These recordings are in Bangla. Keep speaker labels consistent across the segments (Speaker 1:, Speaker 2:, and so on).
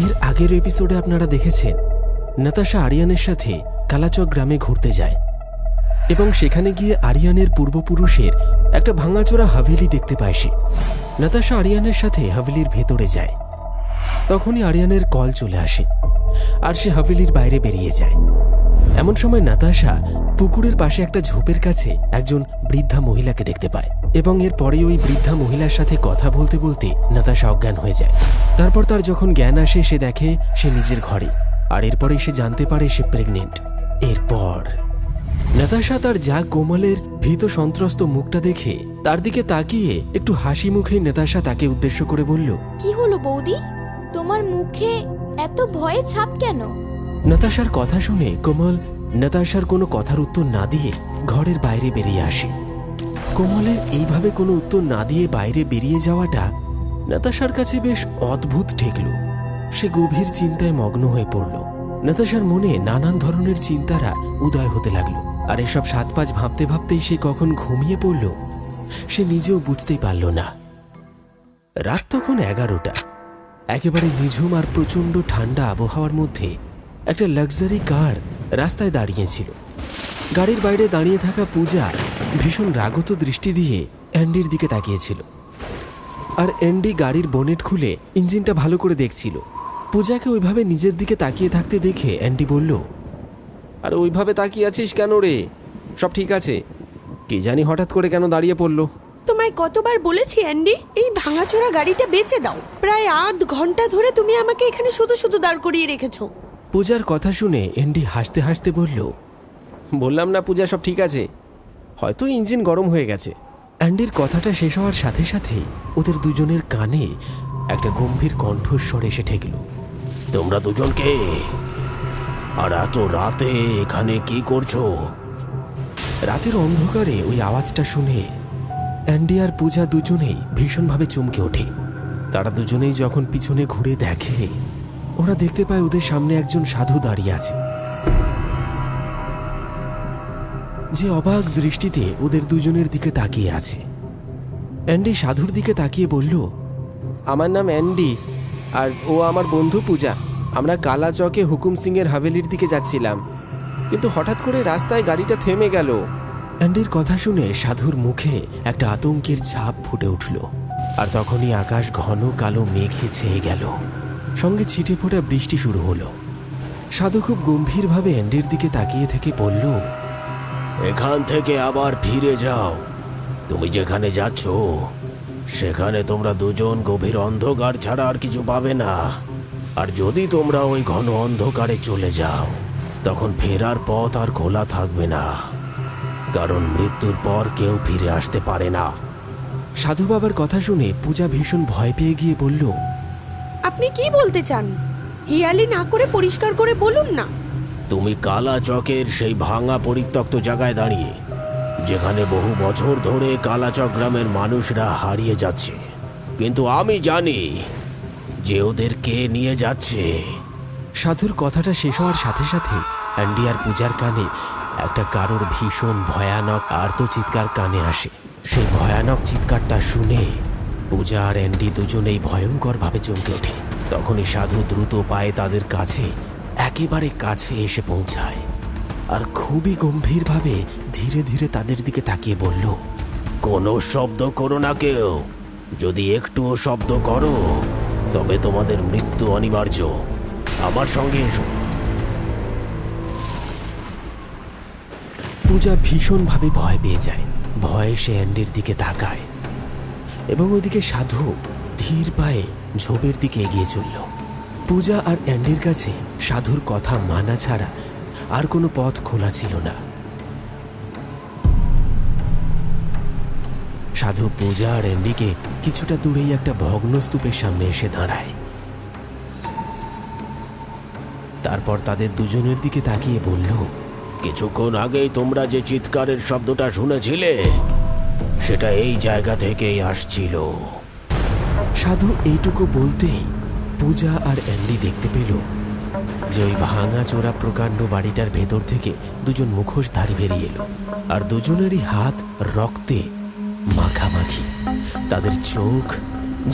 Speaker 1: এর আগের এপিসোডে আপনারা দেখেছেন নাতাশা আরিয়ানের সাথে কালাচক গ্রামে ঘুরতে যায় এবং সেখানে গিয়ে আরিয়ানের পূর্বপুরুষের একটা ভাঙাচোরা হাভেলি দেখতে পায় সে। নাতাশা আরিয়ানের সাথে হাভেলির ভেতরে যায়। তখনই আরিয়ানের কল চলে আসে আর সে হাভেলির বাইরে বেরিয়ে যায়। এমন সময় নাতাশা পুকুরের পাশে একটা ঝোপের কাছে একজন বৃদ্ধা মহিলাকে দেখতে পায় এবং এরপরে ওই বৃদ্ধা মহিলার সাথে কথা বলতে বলতে নাতাশা অজ্ঞান হয়ে যায়। তারপর তার যখন জ্ঞান আসে সে দেখে সে নিজের ঘরে, আর এরপরে সে জানতে পারে সে প্রেগনেন্ট। এরপর নাতাশা তার যা কোমলের ভীত সন্ত্রস্ত মুখটা দেখে তার দিকে তাকিয়ে একটু হাসি মুখে নাতাশা তাকে উদ্দেশ্য করে বলল,
Speaker 2: কি হলো বৌদি, তোমার মুখে এত ভয়ে ছাপ কেন?
Speaker 1: নাতাশার কথা শুনে কোমল নাতাশার কোনো কথার উত্তর না দিয়ে ঘরের বাইরে বেরিয়ে আসে। কোমলের এইভাবে কোনো উত্তর না দিয়ে বাইরে বেরিয়ে যাওয়াটা নাতাশার কাছে বেশ অদ্ভুত ঠেকল। সে গভীর চিন্তায় মগ্ন হয়ে পড়ল। নাতাশার মনে নানান ধরনের চিন্তারা উদয় হতে লাগলো, আর এসব ৭-৫ ভাবতে ভাবতেই সে কখন ঘুমিয়ে পড়ল সে নিজেও বুঝতেই পারল না। রাত তখন ১১টা। একেবারে নিঝুম আর প্রচণ্ড ঠান্ডা আবহাওয়ার মধ্যে একটা লাক্সারি কার রাস্তায় দাঁড়িয়েছিল। গাড়ির বাইরে দাঁড়িয়ে থাকা পূজা ভীষণ রাগত দৃষ্টি দিয়ে অ্যান্ডির দিকে তাকিয়েছিল, আর অ্যান্ডি গাড়ির বোনেট খুলে ইঞ্জিনটা ভালো করে দেখছিল। পূজাকে ওইভাবে নিজের দিকে তাকিয়ে থাকতে দেখে অ্যান্ডি বলল, আর ওইভাবে তাকিয়ে আছিস কেন রে? সব ঠিক আছে? কি জানি হঠাৎ করে কেন দাঁড়িয়ে পড়লো।
Speaker 3: তোমায় কতবার বলেছি অ্যান্ডি, এই ভাঙাচোরা গাড়িটা বেচে দাও। প্রায় আধ ঘন্টা ধরে তুমি আমাকে এখানে শুধু শুধু দাঁড় করিয়ে রেখেছো।
Speaker 1: পূজার কথা শুনে অ্যান্ডি হাসতে হাসতে বলল, বললাম না পূজা সব ঠিক আছে, হয়তো ইঞ্জিন গরম হয়ে গেছে। অ্যান্ডির কথাটা শেষ হওয়ার সাথে সাথেই ওদের দুজনের কানে একটা গম্ভীর কণ্ঠস্বর এসে ঠেকল, তোমরা দুজন কে? আর এত রাতে এখানে কি করছো? রাতের অন্ধকারে ওই আওয়াজটা শুনে অ্যান্ডি আর পূজা দুজনেই ভীষণভাবে চমকে ওঠে। তারা দুজনেই যখন পিছনে ঘুরে দেখে ওরা দেখতে পায় ওদের সামনে একজন সাধু দাঁড়িয়ে আছে, যে অবাক দৃষ্টিতে ওদের দুজনের দিকে তাকিয়ে আছে। অ্যান্ডি সাধুর দিকে তাকিয়ে বলল, আমার নাম অ্যান্ডি আর ও আমার বন্ধু পূজা। আমরা কালাচকে হুকুম সিংয়ের হাভেলির দিকে যাচ্ছিলাম, কিন্তু হঠাৎ করে রাস্তায় গাড়িটা থেমে গেল। অ্যান্ডির কথা শুনে সাধুর মুখে একটা আতঙ্কের ছাপ ফুটে উঠল, আর তখনই আকাশ ঘন কালো মেঘে ছেয়ে গেল, সঙ্গে ছিটে ফোটা বৃষ্টি শুরু হলো। সাধু খুব গম্ভীরভাবে অ্যান্ডির দিকে তাকিয়ে থেকে বলল, এখান থেকে আবার ফিরে যাও। তুমি যেখানে যাচ্ছ সেখানে তোমরা দুজন গভীর অন্ধকার ছাড়া আর কিছু পাবে না। আর যদি তোমরা ওই ঘন অন্ধকারে চলে যাও তখন ফেরার পথ আর খোলা থাকবে না, কারণ মৃত্যুর পর কেউ ফিরে আসতে পারে না। সাধু বাবার কথা শুনে পূজা ভীষণ ভয় পেয়ে গিয়ে বলল,
Speaker 3: আপনি কি বলতে চান? হিয়ালি না করে পরিষ্কার করে বলুন না।
Speaker 1: তুমি কালাচকের সেই ভাঙা পরিত্যক্ত জায়গায় দাঁড়িয়ে, যেখানে বহু বছর ধরে কালাচক গ্রামের মানুষরা হারিয়ে যাচ্ছে, কিন্তু আমি জানি যে ওদের কে নিয়ে যাচ্ছে। সাধুর কথাটা শেষ হওয়ার সাথে সাথে অ্যান্ডি আর পূজার কানে একটা কারোর ভীষণ ভয়ানক আর্তচিৎকার কানে আসে। সেই ভয়ানক চিৎকারটা শুনে পূজা আর অ্যান্ডি দুজনেই ভয়ঙ্করভাবে চমকে ওঠে। তখনই সাধু দ্রুত পায়ে তাদের কাছে একেবারে কাছে এসে পৌঁছায়, আর খুবই গম্ভীরভাবে ধীরে ধীরে তাদের দিকে তাকিয়ে বলল, কোনো শব্দ করো না কেউ। যদি একটুও শব্দ করো তবে তোমাদের মৃত্যু অনিবার্য। আমার সঙ্গে এসো। পূজা ভীষণভাবে ভয় পেয়ে যায়। ভয়ে সে অ্যান্ডির দিকে তাকায় এবং ওইদিকে সাধু ধীর পায়ে ঝোপের দিকে এগিয়ে চলল। পূজা আর অ্যান্ডির কাছে সাধুর কথা মানা ছাড়া আর কোনো পথ খোলা ছিল না। সাধু পূজা আর অ্যান্ডিকে কিছুটা দূরেই একটা ভগ্নস্তূপের সামনে এসে দাঁড়ায়। তারপর তাদের দুজনের দিকে তাকিয়ে বলল, কিছুক্ষণ আগেই তোমরা যে চিৎকারের শব্দটা শুনেছিলে সেটা এই জায়গা থেকেই আসছিল। সাধু এইটুকু বলতেই পূজা আর অ্যান্ডি দেখতে পেল যে ওই ভাঙা চোরা প্রকাণ্ড বাড়িটার ভেতর থেকে দুজন মুখোশধারী বেরিয়ে এলো, আর দুজনেরই হাত রক্তে মাখামাখি। তাদের চোখ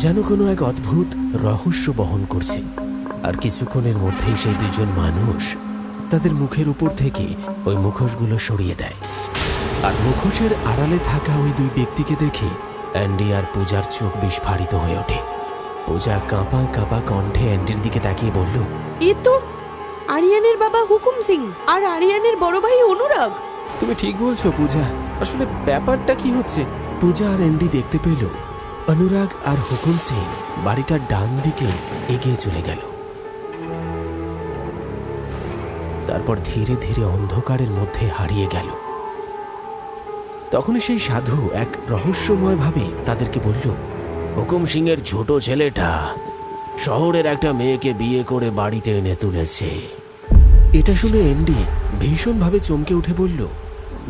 Speaker 1: যেন কোনো এক অদ্ভুত রহস্য বহন করছে। আর কিছুক্ষণের মধ্যেই সেই দুজন মানুষ তাদের মুখের উপর থেকে ওই মুখোশগুলো সরিয়ে দেয়। আর মুখোশের আড়ালে থাকা ওই দুই ব্যক্তিকে দেখে অ্যান্ডি আর পূজার চোখ বিস্ফারিত হয়ে ওঠে। পূজা কাঁপা কাঁপা কণ্ঠে অ্যান্ডির দিকে তাকিয়ে বলল,
Speaker 3: এ তো আরিয়ানের বাবা হুকুম সিং আর আরিয়ানের বড় ভাই অনুরাগ।
Speaker 1: তুমি ঠিক বলছো পূজা, আসলে ব্যাপারটা কি হচ্ছে? পূজা আর অ্যান্ডি দেখতে পেল অনুরাগ আর হুকুম সিং বাড়িটার ডান দিকে এগিয়ে চলে গেল। তারপর ধীরে ধীরে অন্ধকারের মধ্যে হারিয়ে গেল। তখনই সেই সাধু এক রহস্যময় ভাবে তাদেরকে বলল, হুকুম সিং এর ছোট ছেলেটা শহরের একটা মেয়েকে বিয়ে করে বাড়িতে এনে তুলেছে। এটা শুনে এন্ডি ভীষণভাবে চমকে উঠে বলল,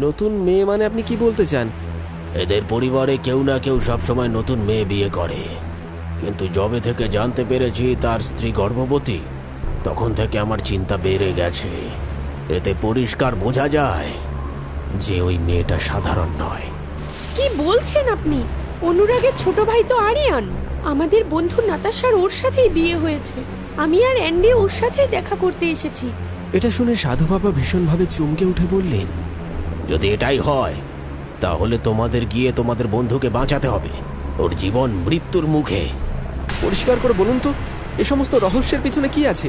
Speaker 1: নতুন মেয়ে মানে আপনি কি বলতে চান? এদের পরিবারে কেউ না কেউ সবসময় নতুন মেয়ে বিয়ে করে, কিন্তু যবে থেকে জানতে পেরেছি তার স্ত্রী গর্ভবতী, তখন থেকে আমার চিন্তা বেড়ে গেছে। এতে পরিষ্কার বোঝা যায় যে ওই মেয়েটা সাধারণ নয়।
Speaker 3: কি বলছেন আপনি? অনুরাগের ছোট ভাই তো আরিয়ান। আমাদের বন্ধু নাতাশার ওর সাথেই বিয়ে হয়েছে। আমি আর অ্যান্ডি ওর সাথেই দেখা করতে এসেছি।
Speaker 1: এটা শুনে সাধু বাবা ভীষণভাবে চমকে উঠে বললেন, যদি এটাই হয় তাহলে তোমাদের গিয়ে তোমাদের বন্ধুকে বাঁচাতে হবে। ওর জীবন মৃত্যুর মুখে। পরিষ্কার করে বলুন তো, এ সমস্ত রহস্যের পিছনে কি আছে?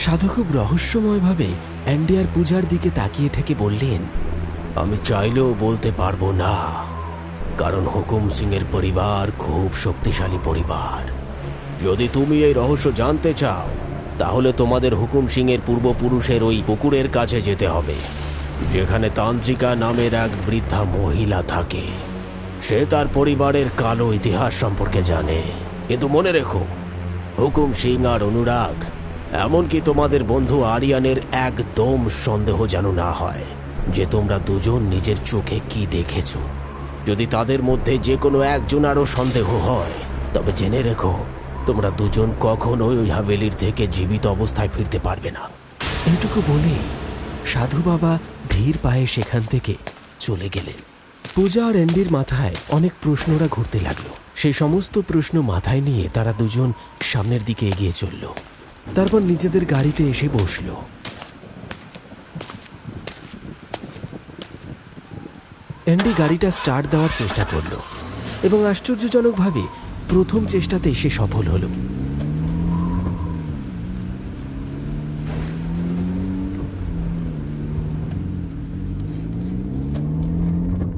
Speaker 1: সাধু খুব রহস্যময়ভাবে অ্যান্ডি আর পূজার দিকে তাকিয়ে থেকে বললেন, আমি চাইলেও বলতে পারবো না, কারণ হুকুম সিং এর পরিবার খুব শক্তিশালী পরিবার। যদি তুমি এই রহস্য জানতে চাও তাহলে তোমাদের হুকুম সিং এর পূর্বপুরুষের ওই পুকুরের কাছে যেতে হবে, যেখানে তান্ত্রিকা নামের এক বৃদ্ধা মহিলা থাকে। সে তার পরিবারের কালো ইতিহাস সম্পর্কে জানে। কিন্তু মনে রেখো, হুকুম সিং আর অনুরাগ, এমনকি তোমাদের বন্ধু আরিয়ানের একদম সন্দেহ যেন না হয় যে তোমরা দুজন নিজের চোখে কি দেখেছো। যদি তাদের মধ্যে যে কোনো একজনারও সন্দেহ হয়, তবে জেনে রেখো তোমরা দুজন কখনোই ওই হাভেলির থেকে জীবিত অবস্থায় ফিরতে পারবে না। এইটুকু বলে সাধু বাবা ধীর পায়ে সেখান থেকে চলে গেলেন। পূজা আর অ্যান্ডির মাথায় অনেক প্রশ্নরা ঘুরতে লাগলো। সেই সমস্ত প্রশ্ন মাথায় নিয়ে তারা দুজন সামনের দিকে এগিয়ে চলল। তারপর নিজেদের গাড়িতে এসে বসল। অ্যান্ডি গাড়িটা স্টার্ট দেওয়ার চেষ্টা করল এবং আশ্চর্যজনকভাবে প্রথম চেষ্টাতেই সে সফল হলো।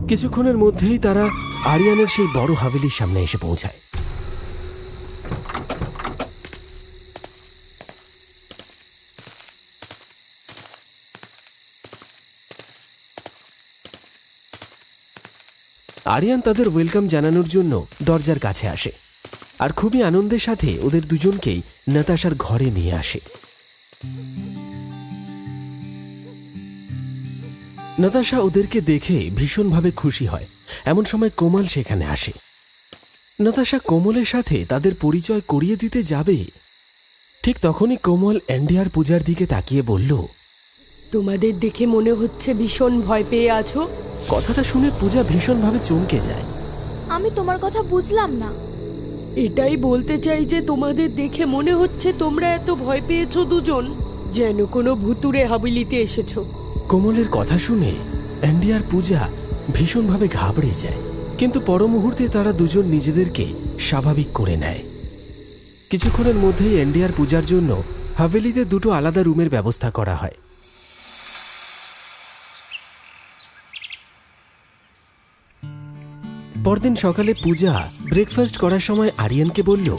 Speaker 1: কিছুক্ষণের মধ্যেই তারা আরিয়ানের সেই বড় হাভেলির সামনে এসে পৌঁছায়। আরিয়ান তাদের ওয়েলকাম জানানোর জন্য দরজার কাছে আসে আর খুবই আনন্দের সাথে ওদের দুজনকেই নাতাশার ঘরে নিয়ে আসে। নাতাশা ওদেরকে দেখে ভীষণভাবে খুশি হয়। এমন সময় কোমল সেখানে আসে। নাতাশা কোমলের সাথে তাদের পরিচয় করিয়ে দিতে যাবে, ঠিক তখনই কোমল অ্যান্ডি আর পূজার দিকে তাকিয়ে বলল,
Speaker 3: তোমাদের দেখে মনে হচ্ছে ভীষণ ভয় পেয়ে আছো।
Speaker 1: কথাটা শুনে পূজা ভীষণভাবে চমকে যায়।
Speaker 2: আমি তোমার কথা বুঝলাম না।
Speaker 3: এটাই বলতে চাই যে তোমাদের দেখে মনে হচ্ছে তোমরা এত ভয় পেয়েছো দুজন, যেন কোনো ভুতুরে হাবিলিতে এসেছো।
Speaker 1: কোমলের কথা শুনে অ্যান্ডি আর পূজা ভীষণভাবে ঘাবড়ে যায়, কিন্তু পর মুহূর্তে তারা দুজন নিজেদেরকে স্বাভাবিক করে নেয়। কিছুক্ষণের মধ্যেই অ্যান্ডি আর পূজার জন্য হাভেলিতে দুটো আলাদা রুমের ব্যবস্থা করা হয়। পরদিন সকালে পূজা ব্রেকফাস্ট করার সময় আরিয়ানকে বলল,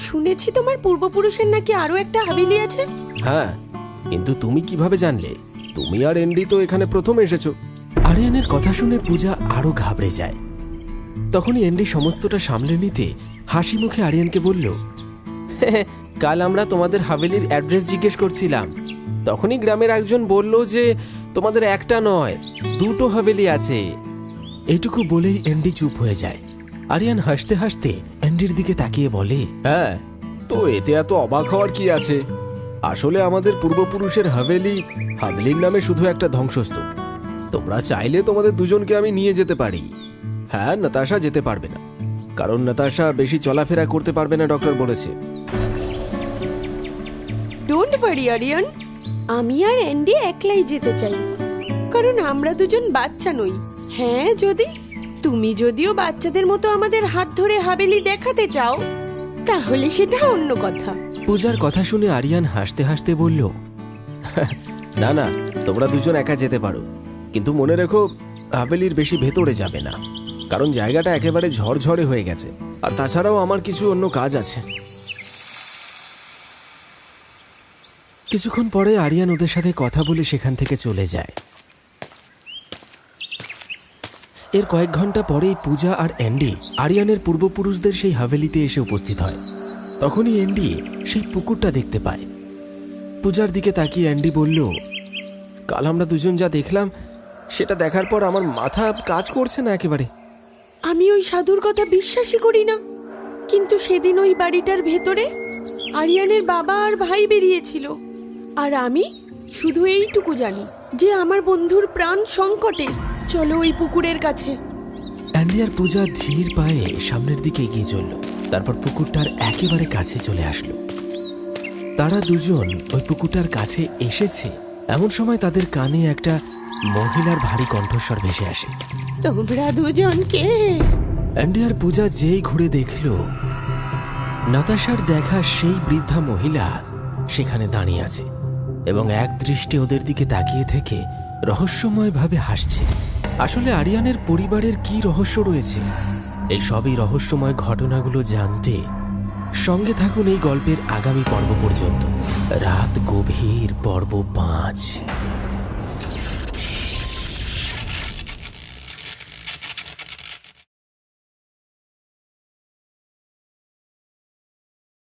Speaker 3: শুনেছি তোমার পূর্বপুরুষের নাকি আরো একটা হাবিলি আছে।
Speaker 1: হ্যাঁ, কিন্তু তুমি কিভাবে জানলে? তুমি আর এন্ডি তো এখানে প্রথম এসেছো। আরিয়ানের কথা শুনে পূজা আরো ঘাবড়ে যায়। তখনই এন্ডি সমস্তটা সামলে নিতে হাসি মুখে আরিয়ানকে বলল, কাল আমরা তোমাদের হাভেলির অ্যাড্রেস জিজ্ঞেস করছিলাম, তখনই গ্রামের একজন বলল যে তোমাদের একটা নয়, দুটো হাভেলি আছে। এইটুকু বলেই এন্ডি চুপ হয়ে যায়। আরিয়ান হাসতে হাসতে এন্ডির দিকে তাকিয়ে বলে, হ্যাঁ, তো এতে এত অবাক হওয়ার কি আছে? আসলে আমাদের পূর্বপুরুষের হাভেলির নামে শুধু একটা ধ্বংসস্তূপ। তোমরা চাইলে তোমাদের দুজনকে আমি নিয়ে যেতে পারি। হ্যাঁ, নাতাশা যেতে পারবে না, কারণ নাতাশা বেশি চলাফেরা করতে পারবে না, ডক্টর বলেছে।
Speaker 3: পারি আরিয়ান। আমি আর অ্যান্ডি একলাই যেতে চাই, কারণ আমরা দুজন বাচ্চা নই। হ্যাঁ, তুমি যদিও বাচ্চাদের মতো আমাদের হাত ধরে হাভেলি দেখাতে চাও, তাহলে সেটা অন্য কথা।
Speaker 1: পূজার কথা শুনে আরিয়ান হাসতে হাসতে বলল, না না, তোমরা দুজন একা যেতে পারো, কিন্তু মনে রেখো হাভেলির বেশি ভেতরে যাবে না, কারণ জায়গাটা একেবারে ঝড়ঝড়ে হয়ে গেছে। আর তাছাড়াও আমার কিছু অন্য কাজ আছে। কিছুক্ষণ পরে আরিয়ান ওদের সাথে কথা বলে সেখান থেকে চলে যায়। এর কয়েক ঘন্টা পরেই পূজা আর অ্যান্ডি আরিয়ানের পূর্বপুরুষদের সেই হাভেলিতে এসে উপস্থিত হয়। তখনই অ্যান্ডি সেই পুকুরটা দেখতে পায়। পূজার দিকে তাকিয়ে অ্যান্ডি বলল, কাল আমরা দুজন যা দেখলাম সেটা দেখার পর আমার মাথা কাজ করছে না একেবারে।
Speaker 3: আমি ওই সাধুর কথা বিশ্বাসই করি না, কিন্তু সেদিন ওই বাড়িটার ভেতরে আরিয়ানের বাবা আর ভাই বেরিয়েছিল, আর আমি শুধু এইটুকু জানি যে আমার বন্ধুর প্রাণ সংকটে। চলো ওই পুকুরের কাছে।
Speaker 1: অ্যান্ডি আর পূজা ধীর পায়ে সামনের দিকে এগিয়ে চলল। তারপর পুকুরটার একেবারে কাছে চলে আসলো। তারা দুজন ওই পুকুরটার কাছে এসেছে এমন সময় তাদের কানে একটা মহিলার ভারী কণ্ঠস্বর ভেসে আসে।
Speaker 3: তোমরা দুজন কে?
Speaker 1: অ্যান্ডি আর পূজা যেই ঘুরে দেখল, নাতাশার দেখা সেই বৃদ্ধা মহিলা সেখানে দাঁড়িয়ে আছে এবং এক দৃষ্টে ওদের দিকে তাকিয়ে থেকে রহস্যময়ভাবে হাসছে। আসলে আরিয়ানের পরিবারের কি রহস্য রয়েছে, এই সবই রহস্যময় ঘটনাগুলো জানতে সঙ্গে থাকুন এই গল্পের আগামী পর্ব পর্যন্ত। রাত গভীর, পর্ব 5।